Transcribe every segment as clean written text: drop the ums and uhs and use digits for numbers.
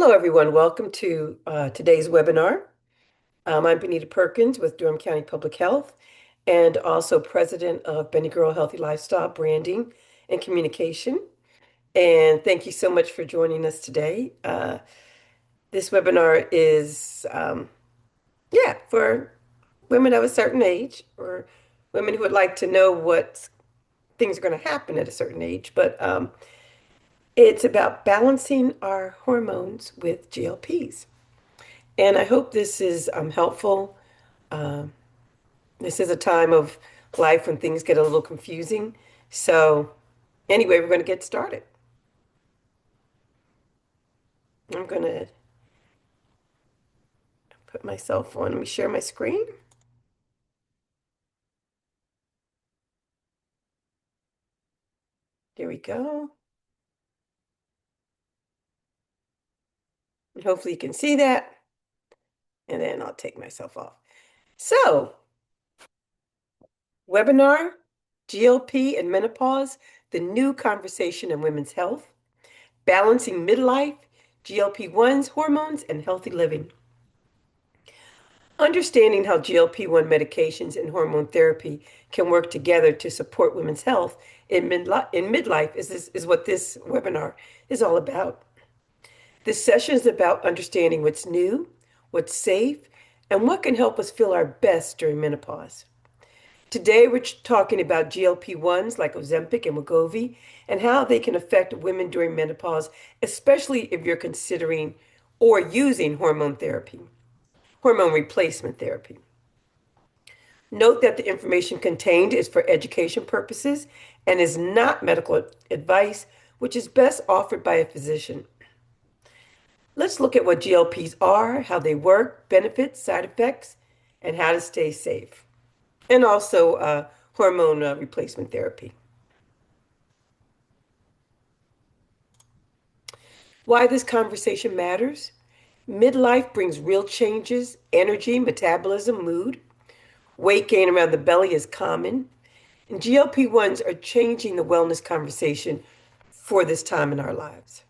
Hello, everyone. Welcome to today's webinar. I'm Benita Perkins with Durham County Public Health and also president of Benny Girl Healthy Lifestyle Branding and Communication. And thank you so much for joining us today. This webinar is, for women of a certain age or women who would like to know what things are going to happen at a certain age. But it's about balancing our hormones with GLPs. And I hope this is helpful. Um, this is a time of life when things get a little confusing. So, anyway, we're going to get started. I'm going to put myself on. Let me share my screen. There we go. And hopefully, you can see that. And then I'll take myself off. So, webinar GLP and menopause, the new conversation in women's health, balancing midlife, GLP-1s, hormones, and healthy living. Understanding how GLP-1 medications and hormone therapy can work together to support women's health in midlife is what this webinar is all about. This session is about understanding what's new, what's safe, and what can help us feel our best during menopause. Today, we're talking about GLP-1s like Ozempic and Wegovy and how they can affect women during menopause, especially if you're considering or using hormone replacement therapy. Note that the information contained is for education purposes and is not medical advice, which is best offered by a physician. Let's look at what GLPs are, how they work, benefits, side effects, and how to stay safe. And also hormone replacement therapy. Why this conversation matters. Midlife brings real changes, energy, metabolism, mood. Weight gain around the belly is common. And GLP-1s are changing the wellness conversation for this time in our lives.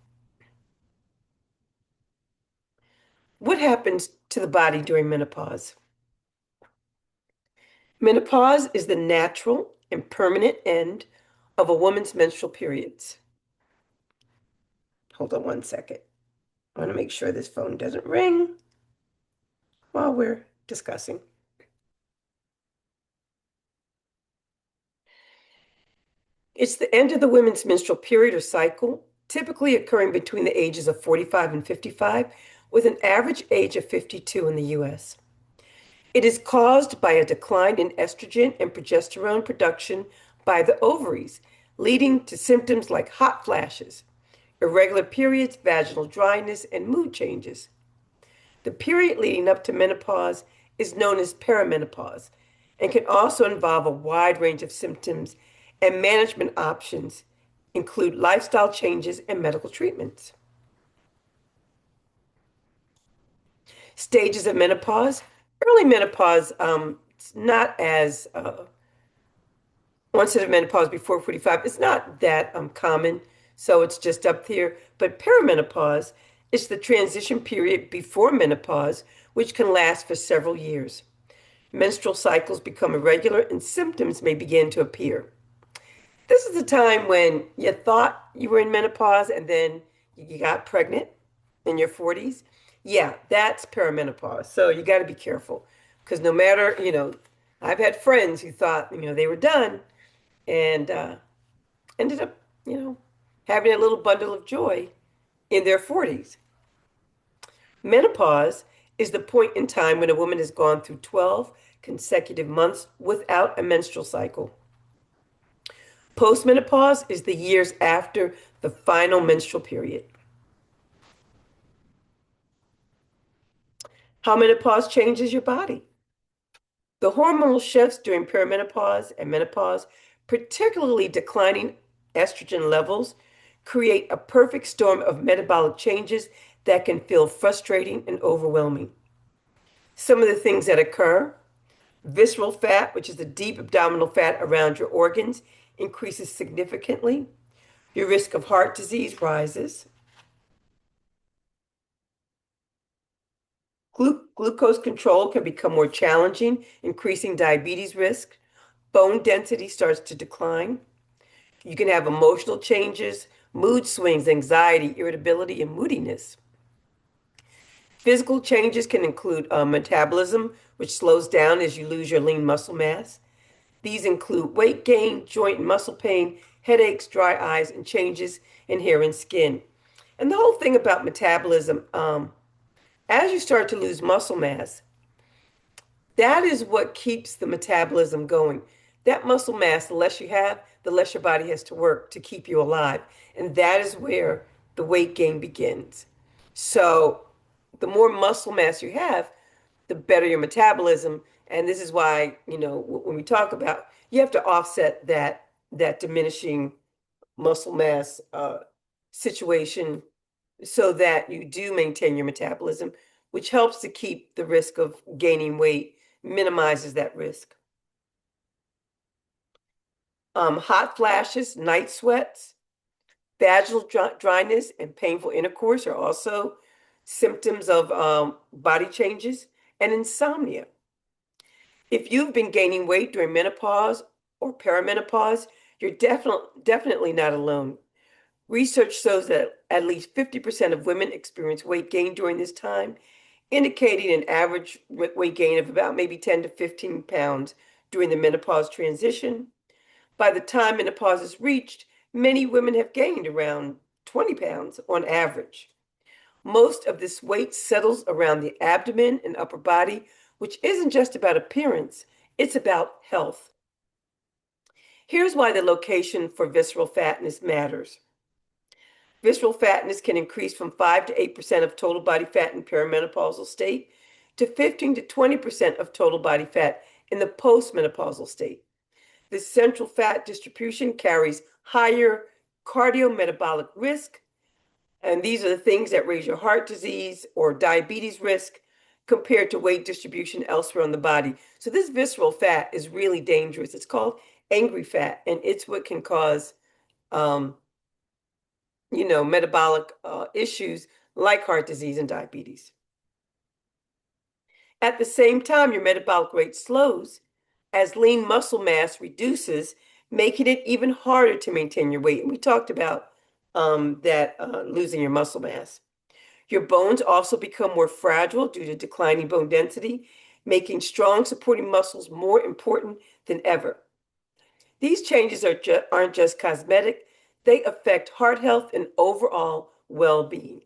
What happens to the body during menopause? Menopause is the natural and permanent end of a woman's menstrual periods. Hold on one second. I want to make sure this phone doesn't ring while we're discussing. It's the end of the women's menstrual period or cycle, typically occurring between the ages of 45 and 55, with an average age of 52 in the US. It is caused by a decline in estrogen and progesterone production by the ovaries, leading to symptoms like hot flashes, irregular periods, vaginal dryness, and mood changes. The period leading up to menopause is known as perimenopause and can also involve a wide range of symptoms, and management options include lifestyle changes and medical treatments. Stages of menopause. Early menopause, it's not as onset of menopause before 45. It's not that common, so it's just up here. But perimenopause is the transition period before menopause, which can last for several years. Menstrual cycles become irregular and symptoms may begin to appear. This is a time when you thought you were in menopause and then you got pregnant in your 40s. Yeah, that's perimenopause. So you got to be careful because no matter, I've had friends who thought, they were done and ended up, having a little bundle of joy in their 40s. Menopause is the point in time when a woman has gone through 12 consecutive months without a menstrual cycle. Postmenopause is the years after the final menstrual period. How menopause changes your body. The hormonal shifts during perimenopause and menopause, particularly declining estrogen levels, create a perfect storm of metabolic changes that can feel frustrating and overwhelming. Some of the things that occur: visceral fat, which is the deep abdominal fat around your organs, increases significantly. Your risk of heart disease rises. Glucose control can become more challenging, increasing diabetes risk. Bone density starts to decline. You can have emotional changes, mood swings, anxiety, irritability, and moodiness. Physical changes can include metabolism, which slows down as you lose your lean muscle mass. These include weight gain, joint and muscle pain, headaches, dry eyes, and changes in hair and skin. And the whole thing about metabolism, as you start to lose muscle mass, that is what keeps the metabolism going. That muscle mass, the less you have, the less your body has to work to keep you alive. And that is where the weight gain begins. So the more muscle mass you have, the better your metabolism. And this is why, when we talk about, you have to offset that diminishing muscle mass situation so that you do maintain your metabolism, which helps to keep the risk of gaining weight, minimizes that risk. Hot flashes, night sweats, vaginal dryness, and painful intercourse are also symptoms of body changes, and insomnia. If you've been gaining weight during menopause or perimenopause, you're definitely not alone. Research shows that at least 50% of women experience weight gain during this time, indicating an average weight gain of about maybe 10 to 15 pounds during the menopause transition. By the time menopause is reached, many women have gained around 20 pounds on average. Most of this weight settles around the abdomen and upper body, which isn't just about appearance, it's about health. Here's why the location for visceral fatness matters. Visceral fatness can increase from 5 to 8% of total body fat in perimenopausal state to 15 to 20% of total body fat in the postmenopausal state. This central fat distribution carries higher cardiometabolic risk, and these are the things that raise your heart disease or diabetes risk compared to weight distribution elsewhere on the body. So this visceral fat is really dangerous. It's called angry fat, and it's what can cause metabolic issues like heart disease and diabetes. At the same time, your metabolic rate slows as lean muscle mass reduces, making it even harder to maintain your weight. And we talked about that losing your muscle mass. Your bones also become more fragile due to declining bone density, making strong supporting muscles more important than ever. These changes aren't just cosmetic, they affect heart health and overall well-being.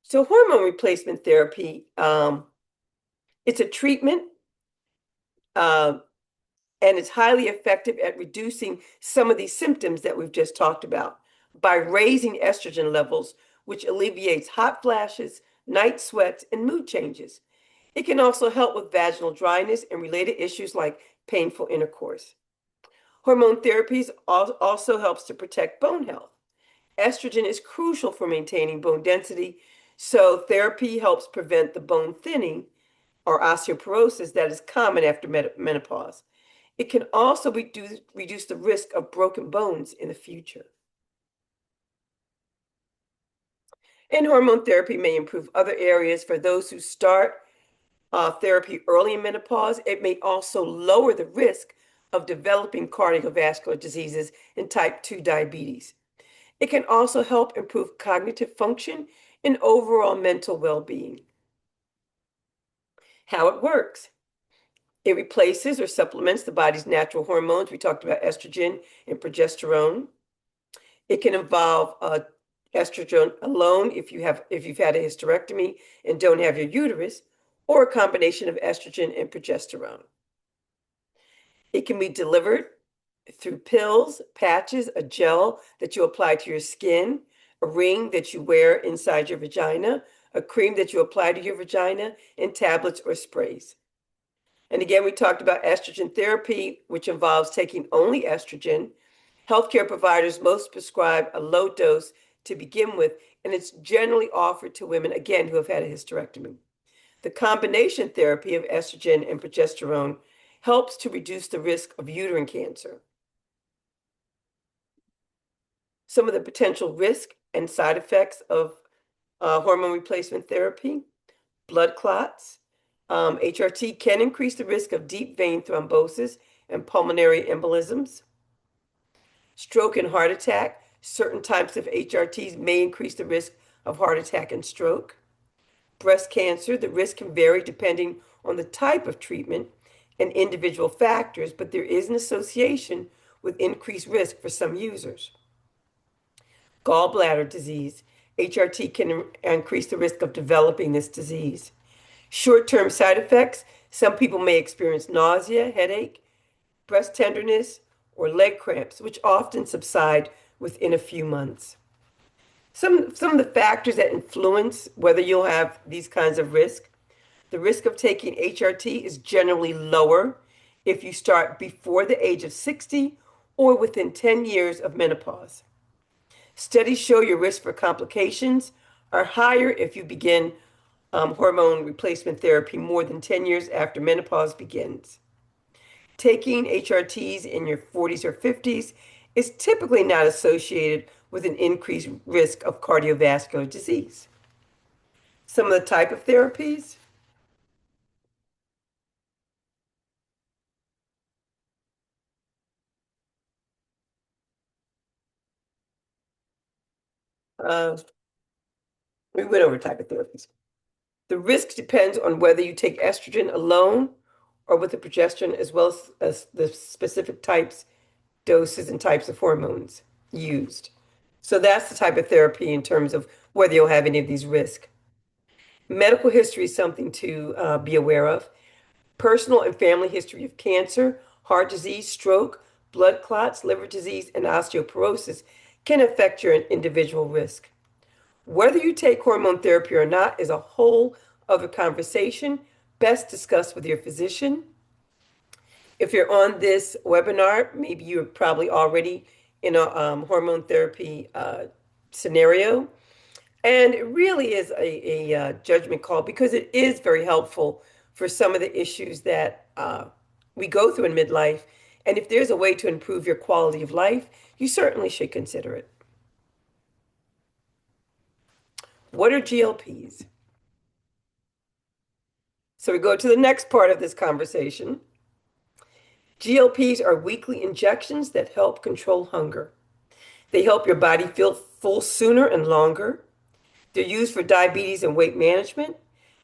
So hormone replacement therapy, it's a treatment uh, and it's highly effective at reducing some of these symptoms that we've just talked about by raising estrogen levels, which alleviates hot flashes, night sweats, and mood changes. It can also help with vaginal dryness and related issues like painful intercourse. Hormone therapies also helps to protect bone health. Estrogen is crucial for maintaining bone density, so therapy helps prevent the bone thinning or osteoporosis that is common after menopause. It can also reduce the risk of broken bones in the future. And hormone therapy may improve other areas for those who start therapy early in menopause. It may also lower the risk of developing cardiovascular diseases and type 2 diabetes. It can also help improve cognitive function and overall mental well-being. How it works. It replaces or supplements the body's natural hormones. We talked about estrogen and progesterone. It can involve estrogen alone if you've had a hysterectomy and don't have your uterus, or a combination of estrogen and progesterone. It can be delivered through pills, patches, a gel that you apply to your skin, a ring that you wear inside your vagina, a cream that you apply to your vagina, and tablets or sprays. And again, we talked about estrogen therapy, which involves taking only estrogen. Healthcare providers most prescribe a low dose to begin with, and it's generally offered to women, again, who have had a hysterectomy. The combination therapy of estrogen and progesterone helps to reduce the risk of uterine cancer. Some of the potential risk and side effects of hormone replacement therapy, blood clots. HRT can increase the risk of deep vein thrombosis and pulmonary embolisms. Stroke and heart attack. Certain types of HRTs may increase the risk of heart attack and stroke. Breast cancer, the risk can vary depending on the type of treatment and individual factors, but there is an association with increased risk for some users. Gallbladder disease. HRT can increase the risk of developing this disease. Short-term side effects. Some people may experience nausea, headache, breast tenderness, or leg cramps, which often subside within a few months. Some of the factors that influence whether you'll have these kinds of risk. The risk of taking HRT is generally lower if you start before the age of 60 or within 10 years of menopause. Studies show your risk for complications are higher if you begin hormone replacement therapy more than 10 years after menopause begins. Taking HRTs in your 40s or 50s is typically not associated with an increased risk of cardiovascular disease. Some of the type of therapies, uh, we went over type of therapies. The risk depends on whether you take estrogen alone or with the progesterone, as well as the specific types, doses, and types of hormones used. So that's the type of therapy in terms of whether you'll have any of these risks. Medical history is something to be aware of. Personal and family history of cancer, heart disease, stroke, blood clots, liver disease, and osteoporosis can affect your individual risk. Whether you take hormone therapy or not is a whole other conversation, best discussed with your physician. If you're on this webinar, maybe you're probably already in a hormone therapy scenario. And it really is a judgment call because it is very helpful for some of the issues that we go through in midlife. And if there's a way to improve your quality of life, you certainly should consider it. What are GLPs? So we go to the next part of this conversation. GLPs are weekly injections that help control hunger. They help your body feel full sooner and longer. They're used for diabetes and weight management.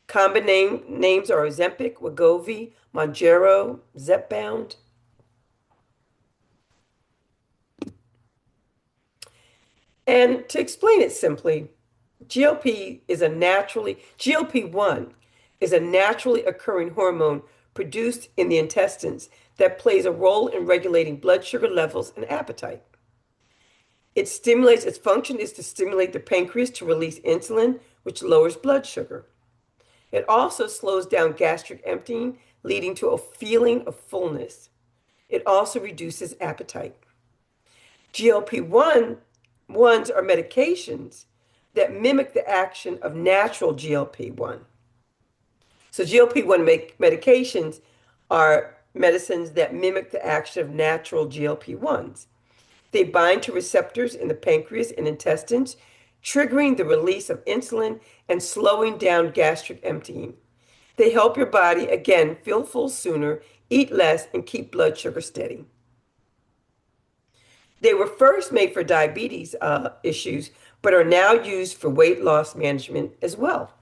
Common names are Ozempic, Wegovy, Mounjaro, Zepbound. And to explain it simply, GLP-1 is a naturally occurring hormone produced in the intestines that plays a role in regulating blood sugar levels and appetite. Its function is to stimulate the pancreas to release insulin, which lowers blood sugar. It also slows down gastric emptying, leading to a feeling of fullness. It also reduces appetite. GLP-1s are medications that mimic the action of natural GLP-1. So GLP-1 medications are medicines that mimic the action of natural GLP-1s. They bind to receptors in the pancreas and intestines, triggering the release of insulin and slowing down gastric emptying. They help your body, again, feel full sooner, eat less, and keep blood sugar steady. They were first made for diabetes issues, but are now used for weight loss management as well.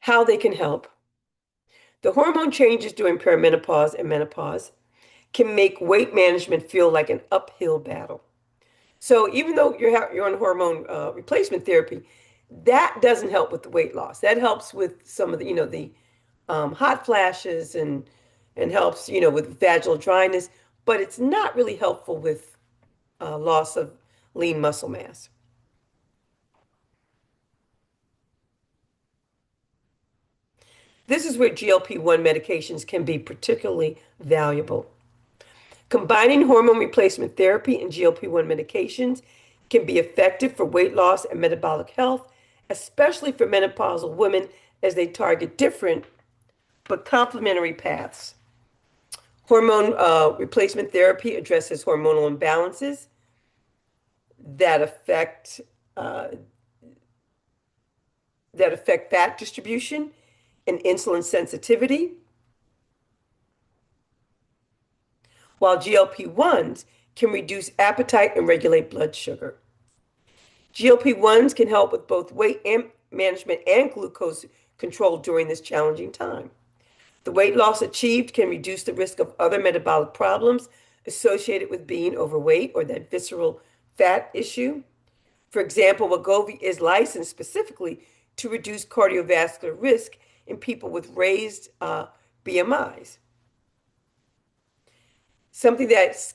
How they can help. The hormone changes during perimenopause and menopause can make weight management feel like an uphill battle. So even though you're on hormone replacement therapy, that doesn't help with the weight loss. That helps with some of the hot flashes and helps with vaginal dryness, but it's not really helpful with loss of lean muscle mass. This is where GLP-1 medications can be particularly valuable. Combining hormone replacement therapy and GLP-1 medications can be effective for weight loss and metabolic health, especially for menopausal women as they target different but complementary paths. Hormone replacement therapy addresses hormonal imbalances that affect uh, fat distribution and insulin sensitivity, while GLP-1s can reduce appetite and regulate blood sugar. GLP-1s can help with both weight management and glucose control during this challenging time. The weight loss achieved can reduce the risk of other metabolic problems associated with being overweight or that visceral fat issue. For example, Wegovy is licensed specifically to reduce cardiovascular risk in people with raised BMIs, something that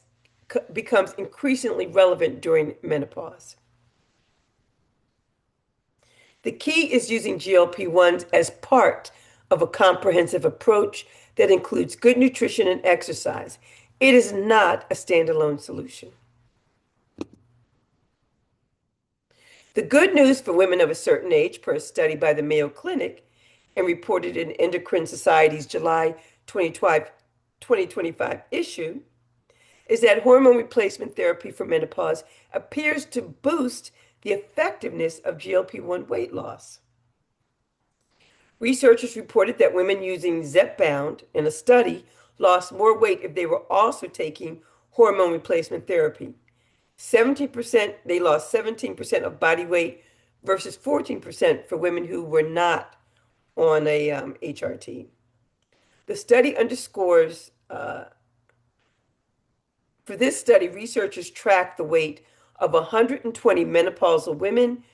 becomes increasingly relevant during menopause. The key is using GLP-1s as part of a comprehensive approach that includes good nutrition and exercise. It is not a standalone solution. The good news for women of a certain age, per a study by the Mayo Clinic and reported in Endocrine Society's July 2025 issue, is that hormone replacement therapy for menopause appears to boost the effectiveness of GLP-1 weight loss. Researchers reported that women using Zepbound in a study lost more weight if they were also taking hormone replacement therapy. 17%, they lost 17% of body weight versus 14% for women who were not on a HRT. The study underscores, for this study, researchers tracked the weight of 120 menopausal women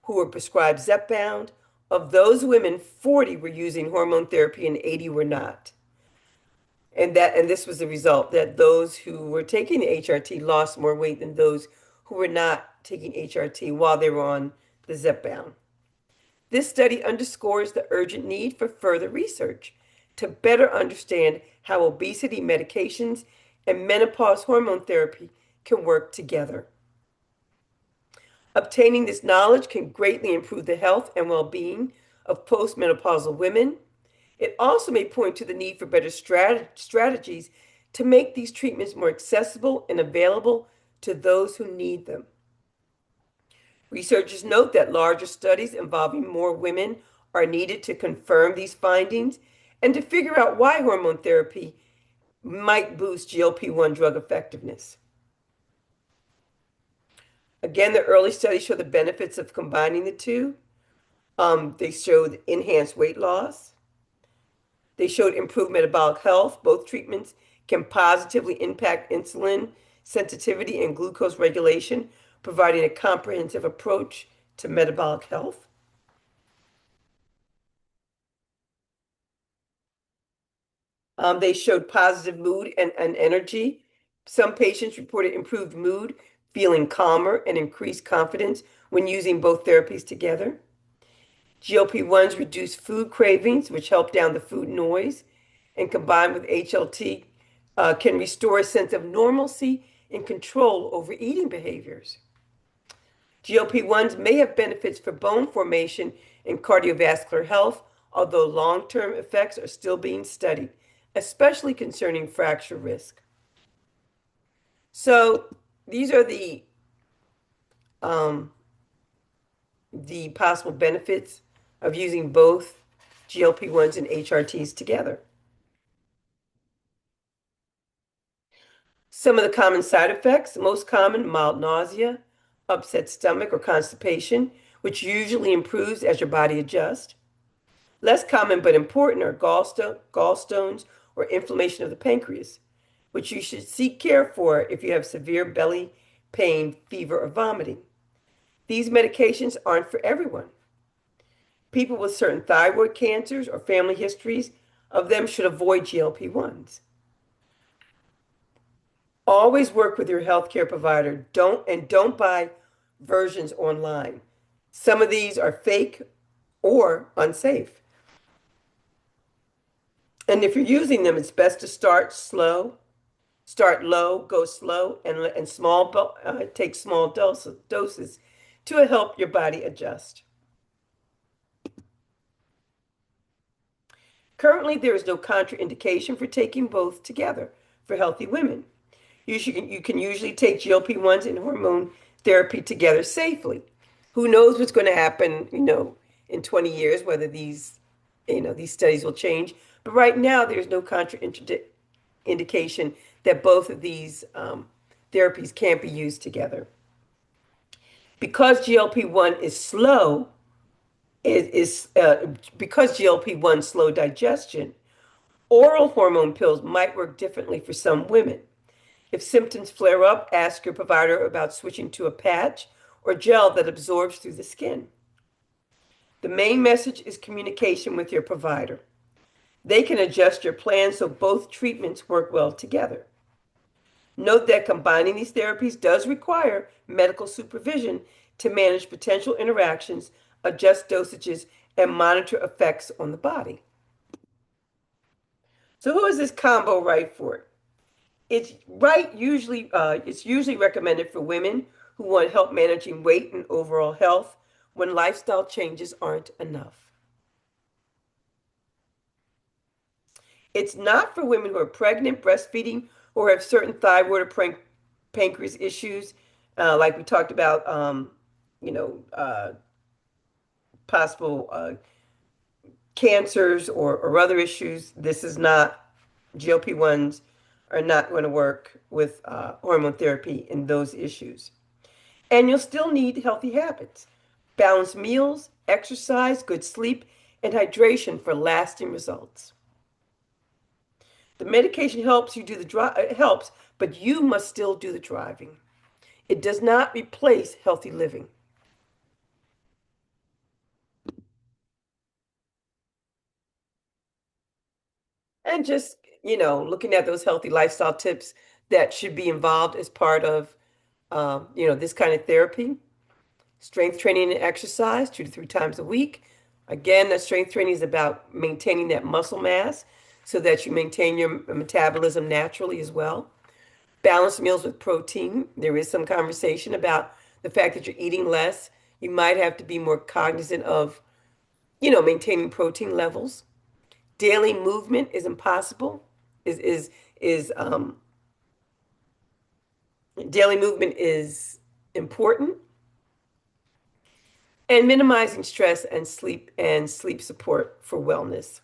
who were prescribed Zepbound. Of those women, 40 were using hormone therapy and 80 were not. And this was the result, that those who were taking the HRT lost more weight than those who were not taking HRT while they were on the Zepbound. This study underscores the urgent need for further research to better understand how obesity medications and menopause hormone therapy can work together. Obtaining this knowledge can greatly improve the health and well-being of postmenopausal women. It also may point to the need for better strategies to make these treatments more accessible and available to those who need them. Researchers note that larger studies involving more women are needed to confirm these findings and to figure out why hormone therapy might boost GLP-1 drug effectiveness. Again, the early studies show the benefits of combining the two. They showed enhanced weight loss. They showed improved metabolic health. Both treatments can positively impact insulin sensitivity and glucose regulation, providing a comprehensive approach to metabolic health. They showed positive mood and energy. Some patients reported improved mood, feeling calmer, and increased confidence when using both therapies together. GLP-1s reduce food cravings, which help down the food noise, and combined with HLT, can restore a sense of normalcy and control over eating behaviors. GLP-1s may have benefits for bone formation and cardiovascular health, although long-term effects are still being studied, especially concerning fracture risk. So these are the possible benefits of using both GLP-1s and HRTs together. Some of the common side effects, most common, mild nausea, upset stomach, or constipation, which usually improves as your body adjusts. Less common but important are gallstones or inflammation of the pancreas, which you should seek care for if you have severe belly pain, fever, or vomiting. These medications aren't for everyone. People with certain thyroid cancers or family histories of them should avoid GLP-1s. Always work with your healthcare provider. Don't buy versions online. Some of these are fake or unsafe. And if you're using them, it's best to start low, go slow, and take small doses to help your body adjust. Currently, there is no contraindication for taking both together. for healthy women. You can usually take GLP-1s and hormone therapy together safely. Who knows what's going to happen, in 20 years, whether these studies will change. But right now, there's no indication that both of these therapies can't be used together. Because GLP-1 is slow, because GLP-1 slow digestion, oral hormone pills might work differently for some women. If symptoms flare up, ask your provider about switching to a patch or gel that absorbs through the skin. The main message is communication with your provider. They can adjust your plan so both treatments work well together. Note that combining these therapies does require medical supervision to manage potential interactions, adjust dosages, and monitor effects on the body. So who is this combo right for? It's usually recommended for women who want help managing weight and overall health when lifestyle changes aren't enough. It's not for women who are pregnant, breastfeeding, or have certain thyroid or pancreas issues, like we talked about, you know, uh, possible cancers or other issues. This is not, GLP-1s are not going to work with hormone therapy in those issues. And you'll still need healthy habits, balanced meals, exercise, good sleep, and hydration for lasting results. The medication helps you do the drive, it helps, but you must still do the driving. It does not replace healthy living. And just, looking at those healthy lifestyle tips that should be involved as part of, this kind of therapy. Strength training and exercise 2 to 3 times a week. Again, that strength training is about maintaining that muscle mass so that you maintain your metabolism naturally as well. Balanced meals with protein. There is some conversation about the fact that you're eating less. You might have to be more cognizant of, maintaining protein levels. Daily movement is impossible. Is Daily movement is important. And minimizing stress and sleep support for wellness.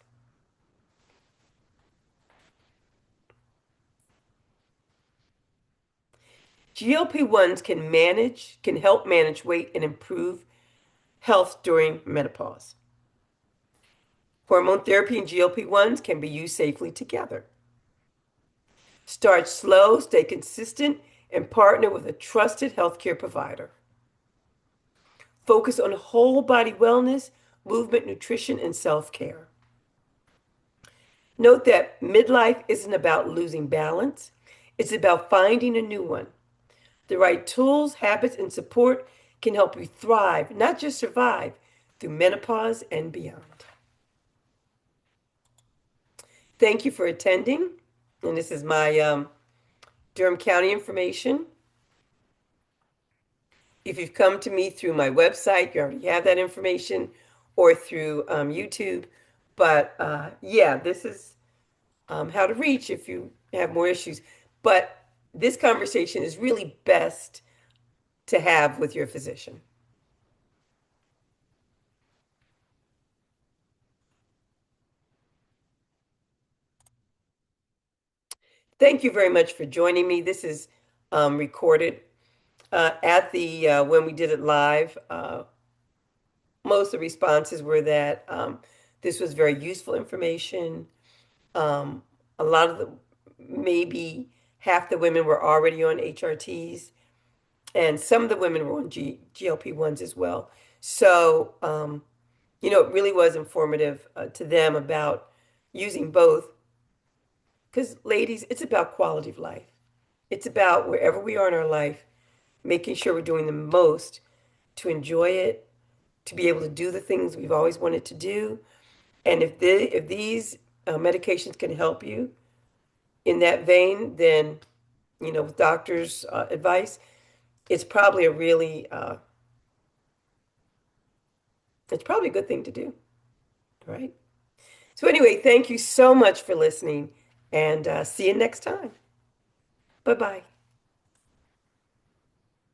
GLP-1s can help manage weight and improve health during menopause. Hormone therapy and GLP-1s can be used safely together. Start slow, stay consistent, and partner with a trusted healthcare provider. Focus on whole body wellness, movement, nutrition, and self-care. Note that midlife isn't about losing balance. It's about finding a new one. The right tools, habits, and support can help you thrive, not just survive, through menopause and beyond. Thank you for attending. And this is my Durham County information. If you've come to me through my website, you already have that information, or through YouTube. But yeah, this is how to reach if you have more issues. But this conversation is really best to have with your physician. Thank you very much for joining me. This is recorded at the when we did it live. Most of the responses were that this was very useful information. Um, a lot of the, maybe half the women were already on HRTs, and some of the women were on GLP-1s as well. So, it really was informative to them about using both. Because, ladies, it's about quality of life. It's about wherever we are in our life, making sure we're doing the most to enjoy it, to be able to do the things we've always wanted to do. And if these medications can help you in that vein, then, with doctors' advice, it's probably it's probably a good thing to do, right? So anyway, thank you so much for listening, and see you next time. Bye-bye.